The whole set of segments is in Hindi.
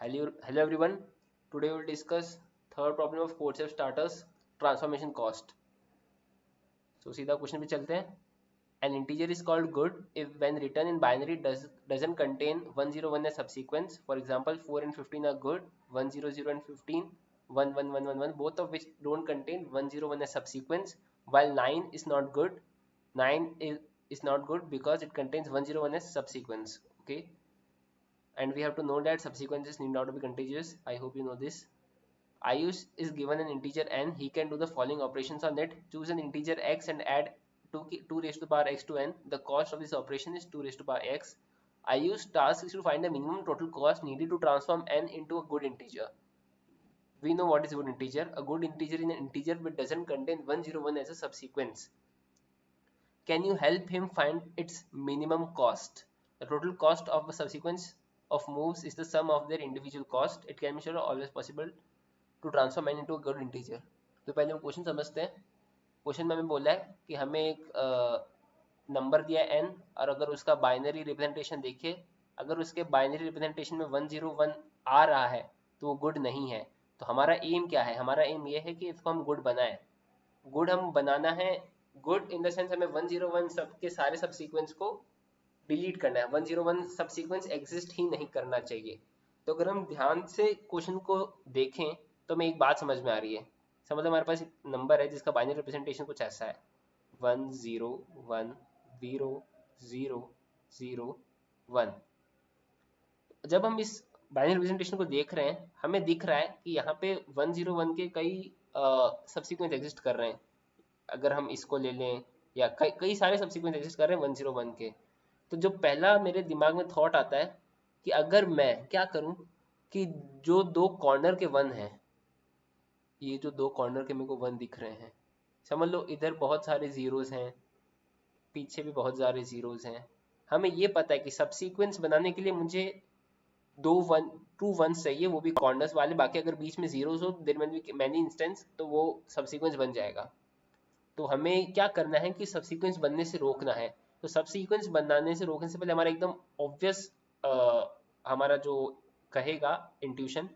Hello everyone. Today we'll discuss third problem of Coursera starters transformation cost. So सीधा क्वेश्चन पे चलते हैं. An integer is called good if when written in binary doesn't contain 101 as subsequence. For example, 4 and 15 are good, 100 and 15, 11111, both of which don't contain 101 as subsequence, while 9 is not good. 9 is not good because it contains 101 as subsequence. Okay, and we have to know that subsequences need not to be contiguous. I hope you know this. Ayush is given an integer n. He can do the following operations on it. Choose an integer x and add 2 raised to the power x to n. The cost of this operation is 2 raised to the power x. Ayush's task is to find the minimum total cost needed to transform n into a good integer. We know what is a good integer. A good integer is an integer which doesn't contain 101 as a subsequence. Can you help him find its minimum cost? The total cost of a subsequence of moves is the sum of their individual cost. It can be sure always possible to transform n into a good integer. तो पहले हम क्वेश्चन समझते हैं. क्वेश्चन में हमें बोला है कि हमें एक नंबर दिया है n और अगर उसका बाइनरी रिप्रेजेंटेशन देखिए, अगर उसके बाइनरी रिप्रेजेंटेशन में 101 आ रहा है तो वो गुड नहीं है. तो हमारा एम क्या है? हमारा एम ये है कि इसको हम गुड बनाएं. गुड हम बनाना है. गुड इन द सेंस हमें 101 सब के सारे सब सीक्वेंस को डिलीट करना है. 101 सब सीक्वेंस एग्जिस्ट ही नहीं करना चाहिए. तो अगर हम ध्यान से क्वेश्चन को देखें तो हमें एक बात समझ में आ रही है. समझ लो हमारे पास एक नंबर है जिसका बाइनरी रिप्रेजेंटेशन कुछ ऐसा है 1010001. जब हम इस बाइनरी रिप्रेजेंटेशन को देख रहे हैं हमें दिख रहा है कि यहाँ पे 101 के कई सबसीक्वेंस एग्जिस्ट कर रहे हैं. अगर हम इसको ले लें या कई सारे सबसीक्वेंस एग्जिस्ट कर रहे हैं 101 के. तो जो पहला मेरे दिमाग में थॉट आता है कि अगर मैं क्या करूं कि जो दो कॉर्नर के वन हैं, ये जो दो कॉर्नर के मेरे को वन दिख रहे हैं, समझ लो इधर बहुत सारे जीरोस हैं, पीछे भी बहुत सारे जीरोस हैं. हमें ये पता है कि सबसीक्वेंस बनाने के लिए मुझे टू वन चाहिए, वो भी कॉर्नर्स वाले. बाकी अगर बीच में जीरोस हो देयर में बी मैनी इंस्टेंस तो वो सबसीक्वेंस बन जाएगा. तो हमें क्या करना है कि सबसीक्वेंस बनने से रोकना है. तो सबसीक्वेंस बनाने से रोकने से पहले हमारा एकदम ऑब्वियस हमारा जो कहेगा इंट्यूशन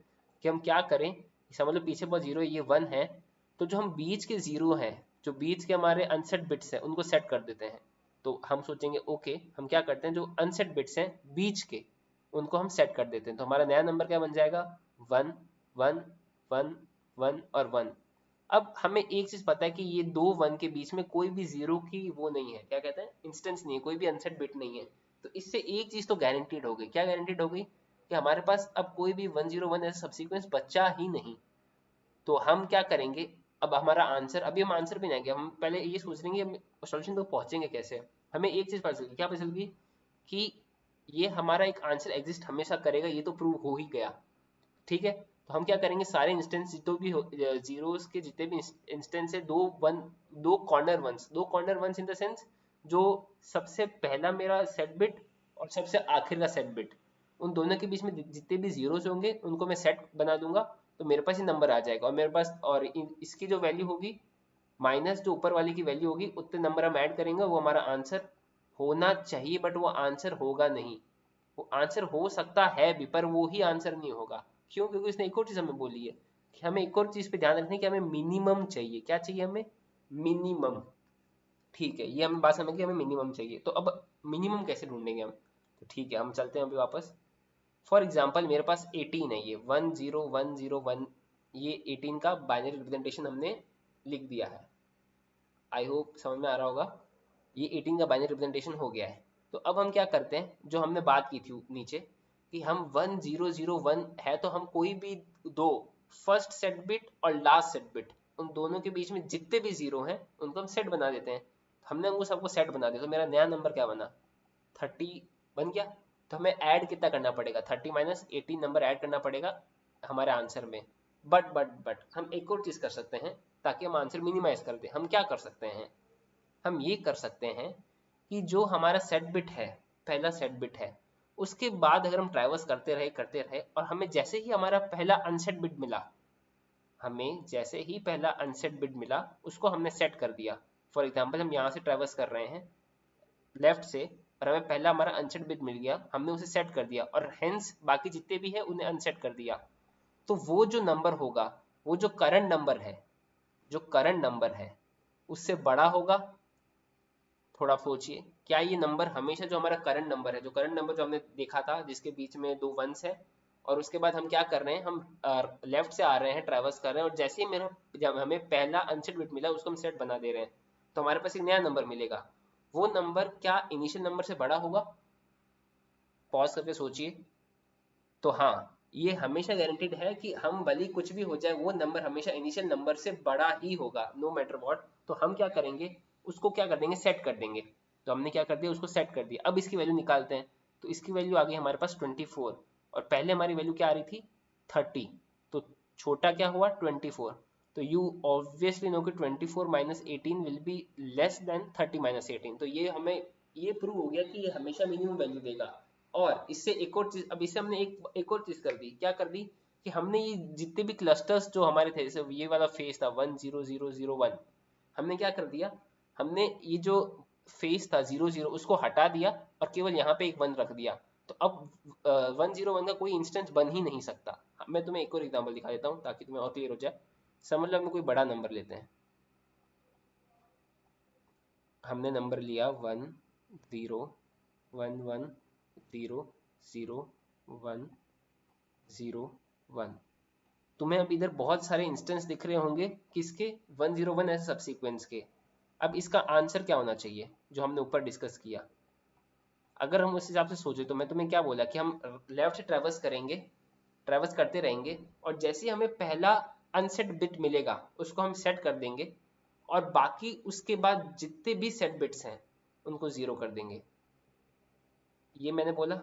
कि हम क्या करें. समझ लो पीछे बहुत जीरो ये वन है, तो जो हम बीच के जीरो हैं, जो बीच के हमारे अनसेट बिट्स हैं उनको सेट कर देते हैं. तो हम सोचेंगे ओके हम क्या करते हैं जो अनसेट बिट्स हैं बीच के उनको हम सेट कर देते हैं. तो हमारा नया नंबर क्या बन जाएगा 1 1 1 1 और 1. अब हमें एक चीज पता है कि ये दो वन के बीच में कोई भी जीरो की वो नहीं है, क्या कहते हैं इंस्टेंस नहीं है, कोई भी अनसेट बिट नहीं है. तो इससे एक चीज तो गारंटीड हो गई. क्या गारंटीड हो गई? कि हमारे पास अब कोई भी 101 ऐसा सब्सिक्वेंस बचा ही नहीं. तो हम क्या करेंगे, अब हमारा आंसर, अभी हम आंसर पे नहीं आएंगे, हम पहले ये सोच लेंगे हम सॉल्यूशन तक पहुंचेंगे कैसे. हमें एक चीज पता चलेगी. क्या पता चलेगी? कि ये हमारा एक आंसर एग्जिस्ट हमेशा करेगा, ये तो प्रूव हो ही गया. ठीक है. तो हम क्या करेंगे सारे इंस्टेंस जितने भी जीरोस के जितने भी इंस्टेंस है दो corner ones in the sense जो सबसे पहला मेरा सेट बिट और सबसे आखिर का सेट बिट, उन दोनों के बीच में जितने भी जीरोस होंगे उनको मैं सेट बना दूंगा. तो मेरे पास ये नंबर आ जाएगा और मेरे पास और इसकी जो वैल्यू होगी माइनस जो ऊपर वाली की वैल्यू होगी उतने नंबर हम ऐड करेंगे, वो हमारा आंसर होना चाहिए. बट वो आंसर होगा नहीं. वो आंसर हो सकता है भी पर वो ही आंसर नहीं होगा. क्यों? क्योंकि उसने एक और चीज हमें बोली है कि हमें एक और चीज पे ध्यान रखना है कि हमें मिनिमम चाहिए. क्या चाहिए हमें? मिनिमम. ठीक है, ये हमें बात समझ गई, हमें मिनिमम चाहिए. तो अब मिनिमम कैसे ढूंढेंगे हम? तो ठीक है हम चलते हैं अभी वापस. फॉर एग्जाम्पल मेरे पास 18 है, ये 10101, ये 18 का बाइनरी रिप्रेजेंटेशन हमने लिख दिया है. आई होप समझ में आ रहा होगा. ये 18 का बाइनरी रिप्रेजेंटेशन हो गया है. तो अब हम क्या करते हैं जो हमने बात की थी नीचे कि हम 1001 है तो हम कोई भी दो फर्स्ट सेट बिट और लास्ट सेट बिट उन दोनों के बीच में जितने भी जीरो हैं उनको हम सेट बना देते हैं. हमने उनको सबको सेट बना दिया तो मेरा नया नंबर क्या बना 30 बन गया. तो हमें ऐड कितना करना पड़ेगा 30 माइनस 18 नंबर ऐड करना पड़ेगा हमारे आंसर में. बट हम एक और चीज कर सकते हैं ताकि हम आंसर मिनिमाइज कर दें. हम क्या कर सकते हैं? हम ये कर सकते हैं कि जो हमारा सेट बिट है, पहला सेट बिट है, उसके बाद अगर हम ट्रैवर्स करते रहे और हमें जैसे ही हमारा पहला अनसेट बिट मिला, हमें जैसे ही पहला अनसेट बिट मिला उसको हमने सेट कर दिया. फॉर एग्जांपल हम यहाँ से ट्रैवर्स कर रहे हैं लेफ्ट से और हमें पहला हमारा अनसेट बिट मिल गया, हमने उसे सेट कर दिया और हेंस बाकी जितने भी है उन्हें अनसेट कर दिया। तो वो जो नंबर होगा, वो जो करंट नंबर है, जो करंट नंबर है उससे बड़ा होगा। थोड़ा सोचिए, क्या ये नंबर हमेशा जो हमारा करंट नंबर है, जो करंट नंबर जो हमने देखा था जिसके बीच में दो वंस है, और उसके बाद हम क्या कर रहे हैं, हम लेफ्ट से आ रहे हैं, ट्रैवर्स कर रहे हैं, और जैसे ही मेरा जब हमें पहला अनसेट बिट मिला उसको हम सेट बना दे रहे हैं, तो हमारे पास एक नया नंबर मिलेगा। वो नंबर क्या इनिशियल नंबर से बड़ा होगा? पॉज करके सोचिए। तो हाँ, ये हमेशा गारंटीड है कि हम भले कुछ भी हो जाए वो नंबर हमेशा इनिशियल नंबर से बड़ा ही होगा, नो मैटर व्हाट। तो हम क्या करेंगे, उसको क्या कर देंगे, सेट कर देंगे। तो हमने क्या कर दिया, उसको सेट कर दिया। अब इसकी वैल्यू निकालते हैं। तो इसकी वैल्यू आ गई हमारे पास 24, और पहले हमारी वैल्यू क्या आ रही थी, 30। तो छोटा क्या हुआ, 24। तो यू ऑब्वियसली नो कि 24 minus 18 will be less than 30 minus 18। तो ये हमें ये प्रूव हो गया कि ये हमेशा मिनिमम वैल्यू देगा। और इससे एक और चीज, अब इससे हमने एक और चीज कर दी, क्या कर दी कि हमने ये जितने भी क्लस्टर्स जो हमारे थे, जैसे ये वाला फेस था 10001, हमने क्या कर दिया, हमने ये जो फेस था 00 उसको हटा दिया और केवल यहाँ पे एक 1 रख दिया। तो अब 101 का कोई इंस्टेंस बन ही नहीं सकता। मैं तुम्हें एक और एग्जांपल दिखा देता हूँ ताकि तुम्हें और क्लियर हो जाए। समझ लो हमने कोई बड़ा नंबर लेते हैं, हमने नंबर लिया 1011000101। तुम्हें अब इधर बहुत सारे इंस्टेंस दिख रहे होंगे किसके, 101 ऐसे सबसीक्वेंस के। अब इसका आंसर क्या होना चाहिए जो हमने ऊपर डिस्कस किया? अगर हम उस हिसाब से सोचे तो मैं तुम्हें क्या बोला कि हम लेफ्ट से ट्रेवर्स करेंगे, ट्रेवर्स करते रहेंगे, और जैसे ही हमें पहला अनसेट बिट मिलेगा उसको हम सेट कर देंगे, और बाकी उसके बाद जितने भी सेट बिट्स हैं उनको जीरो कर देंगे। ये मैंने बोला।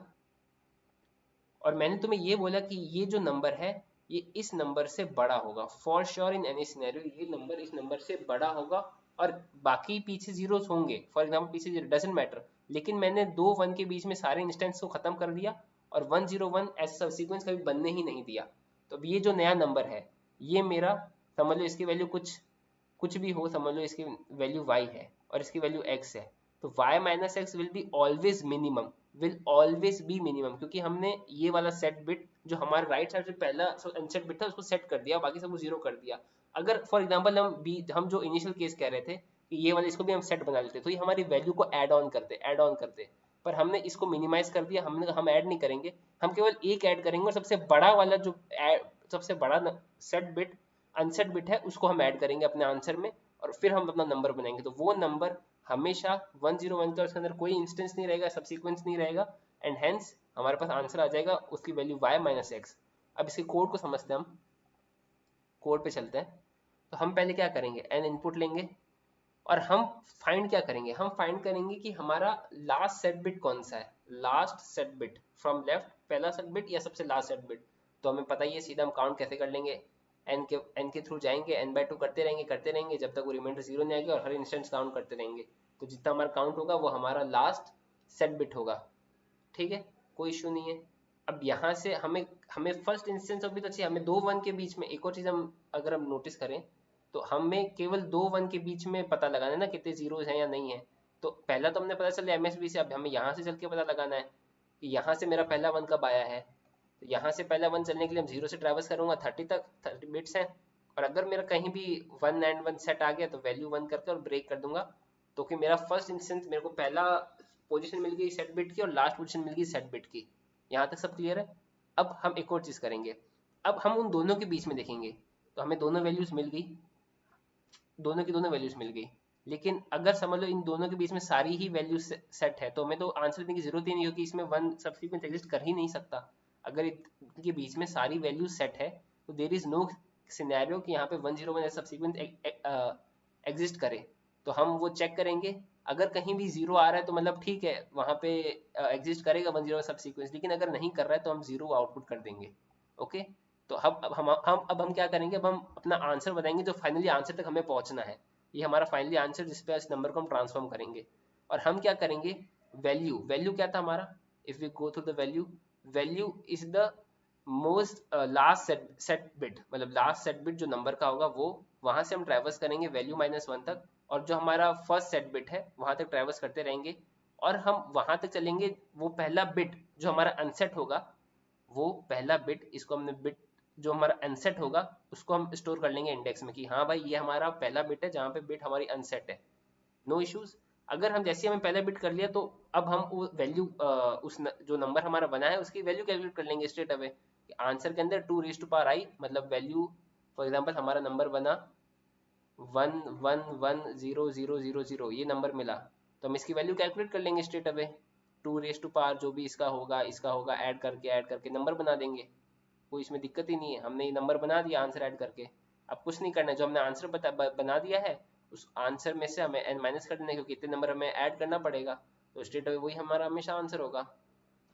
और मैंने तुम्हें ये बोला कि ये जो नंबर है ये इस नंबर से बड़ा होगा, for sure in any scenario ये नंबर इस नंबर से बड़ा होगा। और बाकी पीछे जीरोस होंगे, फॉर एग्जाम्पल पीछे जीरो डजेंट मैटर, लेकिन मैंने दो वन के बीच में सारे इंस्टेंस को खत्म कर दिया और 101 ऐसा सीक्वेंस कभी बनने ही नहीं दिया। तो अब ये जो नया नंबर है ये मेरा, समझ लो इसकी वैल्यू कुछ कुछ भी हो, समझ लो इसकी वैल्यू y है और इसकी वैल्यू x है। तो y minus x will be always minimum, will always be minimum, क्योंकि हमने ये वाला सेट बिट जो हमारे राइट साइड से पहला अनसेट बिट था उसको सेट कर दिया, बाकी सबको जीरो कर दिया। अगर फॉर एग्जांपल हम जो इनिशियल केस कह रहे थे कि ये वाले इसको भी हम सेट बना लेते तो ये हमारी वैल्यू को ऐड ऑन करते, पर हमने इसको मिनिमाइज कर दिया, हमने हम ऐड नहीं करेंगे, हम केवल एक ऐड करेंगे और सबसे बड़ा वाला जो सबसे बड़ा सेट बिट अनसेट बिट है उसको हम ऐड करेंगे अपने आंसर में, और फिर हम अपना नंबर बनाएंगे। तो वो नंबर हमेशा 101 का उसके अंदर कोई इंस्टेंस नहीं रहेगा, सबसीक्वेंस नहीं रहेगा, एंड हेंस हमारे पास आंसर आ जाएगा उसकी वैल्यू y माइनस एक्स। अब इसके कोड को समझते हैं, हम कोड पे चलते हैं। तो हम पहले क्या करेंगे, n इनपुट लेंगे और हम फाइंड क्या करेंगे, हम फाइंड करेंगे कि हमारा लास्ट सेट बिट कौन सा है, last set bit from left, पहला सेट बिट या सबसे लास्ट सेट बिट। तो हमें पता ही है, सीधा हम काउंट कैसे कर लेंगे, n के थ्रू जाएंगे, n/2 करते रहेंगे जब तक वो रिमाइंडर जीरो नहीं आएगा, और हर इंस्टेंस काउंट करते रहेंगे। तो जितना हमारा काउंट होगा वो हमारा लास्ट सेट बिट होगा। ठीक है, कोई इशू नहीं है। अब यहाँ से हमें हमें फर्स्ट इंस्टेंस अभी तो चाहिए, हमें दो वन के बीच में एक और चीज हम अगर हम नोटिस करें तो हमें केवल दो वन के बीच में पता लगाना है ना कितने जीरोज हैं या नहीं है। तो पहला तो हमने पता चला एमएसबी से, अब हमें यहाँ से चल के पता लगाना है कि यहाँ से मेरा पहला वन कब आया है। तो यहाँ से पहला वन चलने के लिए हम जीरो से ट्रैवर्स करूंगा 30 तक, 30 बिट्स हैं, और अगर मेरा कहीं भी 1 सेट आ गया तो वैल्यू 1 करके और ब्रेक कर दूंगा। तो कि मेरा फर्स्ट इंस्टेंस मेरे को पहला पोजीशन मिल गई सेट बिट की और लास्ट पोजीशन मिल गई सेट बिट की। यहाँ तक सब क्लियर है। अब हम एक और चीज करेंगे, अब हम उन दोनों के बीच में देखेंगे। तो हमें दोनों वैल्यूज मिल गई, दोनों की दोनों वैल्यूज मिल गई, लेकिन अगर समझ लो इन दोनों के बीच में सारी ही वैल्यूज सेट है तो हमें तो आंसर देने की जरूरत ही नहीं, क्योंकि इसमें वन सब्सिक्वेंस एग्जिस्ट कर ही नहीं सकता। अगर इनके बीच में सारी वैल्यूज सेट है तो देर इज नो सिनेरियो कि यहाँ पे 101 सब्सिक्वेंस एग्जिस्ट करे। तो हम वो चेक करेंगे, अगर कहीं भी जीरो आ रहा है तो मतलब ठीक है, वहां पे एग्जिस्ट करेगा 101 सब्सिक्वेंस, लेकिन अगर नहीं कर रहा है तो हम जीरो आउटपुट कर देंगे। ओके। तो अब हम क्या करेंगे, अब हम अपना आंसर बताएंगे जो फाइनली आंसर तक हमें पहुंचना है। ये हमारा फाइनली आंसर जिस पे इस नंबर को हम ट्रांसफॉर्म करेंगे। और हम क्या करेंगे, वैल्यू वैल्यू क्या था हमारा, if we go through the value, value is the most last set bit, मतलब लास्ट सेट बिट जो नंबर का होगा वो, वहां से हम ट्रैवर्स करेंगे वैल्यू -1 तक, और जो हमारा फर्स्ट सेट बिट है वहां तक ट्रैवर्स करते रहेंगे। और हम वहां तक चलेंगे, वो पहला बिट जो हमारा अनसेट होगा, वो पहला बिट, इसको हमने बिट जो हमारा अनसेट होगा उसको हम स्टोर कर लेंगे इंडेक्स में कि हाँ भाई ये हमारा पहला बिट है जहाँ पे बिट हमारी अनसेट है, नो इश्यूज। अगर हम जैसे हमें पहला बिट कर लिया तो अब हम वो वैल्यू जो नंबर हमारा बना है उसकी वैल्यू कैलकुलेट कर लेंगे स्ट्रेट अवे। आंसर के अंदर 2 raised to power i मतलब वैल्यू, फॉर एग्जांपल हमारा नंबर बना 1110000, ये नंबर मिला, तो हम इसकी वैल्यू कैलकुलेट कर लेंगे straight away. 2 raised to power जो भी इसका होगा ऐड करके नंबर बना देंगे, कोई इसमें दिक्कत ही नहीं है, हमने ये नंबर बना दिया आंसर ऐड करके। अब कुछ नहीं करना है, जो हमने आंसर बना दिया है उस आंसर में से हमें n माइनस कर देना है, क्योंकि इतने नंबर हमें ऐड करना पड़ेगा, तो स्ट्रेट अवे वही हमारा हमेशा आंसर होगा।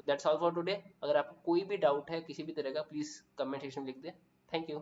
That's all for today. अगर आपको कोई भी डाउट है किसी भी तरह का, प्लीज़ कमेंट सेक्शन में लिख दे। Thank you.